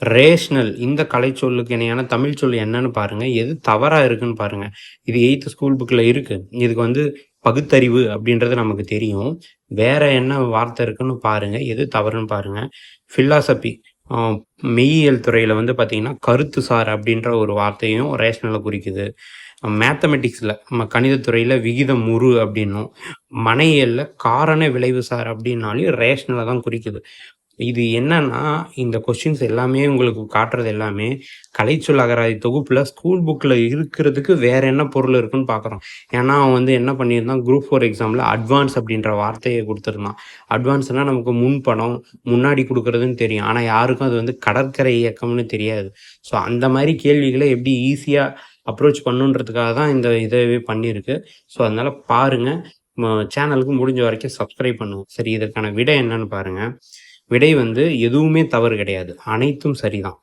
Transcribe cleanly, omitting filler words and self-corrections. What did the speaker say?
Rational இந்த கலைச்சொல்லுக்கு இணையான தமிழ் சொல் என்னன்னு பாருங்க. எது தவறா இருக்குன்னு பாருங்க. இது 8த் ஸ்கூல் புக்ல இருக்கு. இதுக்கு பகுத்தறிவு அப்படின்றது நமக்கு தெரியும். வேற என்ன வார்த்தை இருக்குன்னு பாருங்க. எது தவறுன்னு பாருங்க. பிலாசபி அ மெய்யியல் துறையில பார்த்தீங்கன்னா, கருத்துசார் அப்படின்ற ஒரு வார்த்தையும் ரேஷனல குறிக்குது. மேத்தமெட்டிக்ஸ்ல கணிதத் துறையில விகிதமுறு அப்படின்னும், மனையியல்ல காரண விளைவுசார் அப்படின்னாலும் ரேஷனல தான் குறிக்குது. இது என்னன்னா, இந்த கொஸ்டின்ஸ் எல்லாமே உங்களுக்கு காட்டுறது எல்லாமே, கலைச்சொல் அகராதி தொகுப்புல ஸ்கூல் புக்ல இருக்கிறதுக்கு வேற என்ன பொருள் இருக்குன்னு பார்க்குறோம். ஏன்னா, அவன் என்ன பண்ணியிருந்தான், குரூப் 4 எக்ஸாம்ல அட்வான்ஸ் அப்படின்ற வார்த்தைய குடுத்திருந்தான். அட்வான்ஸ்னா நமக்கு முன்பணம், முன்னாடி குடுக்குறதுன்னு தெரியும். ஆனா, யாருக்கும் அது கடற்கரை இயக்கம்னு தெரியாது. ஸோ, அந்த மாரி கேள்விகள எப்படி ஈஸியா அப்ரோச் பண்ணுன்றதுக்காக தான் இந்த இதவே பண்ணியிருக்கு. ஸோ, அதனால பாருங்க. சேனலுக்கு முடிஞ்ச வரைக்கும் சப்ஸ்கிரைப் பண்ணுங்க. சரி, இதற்கான விடை என்னன்னு பாருங்க. விடை எதுவுமே தவறு கிடையாது. அனைத்தும் சரிதான்.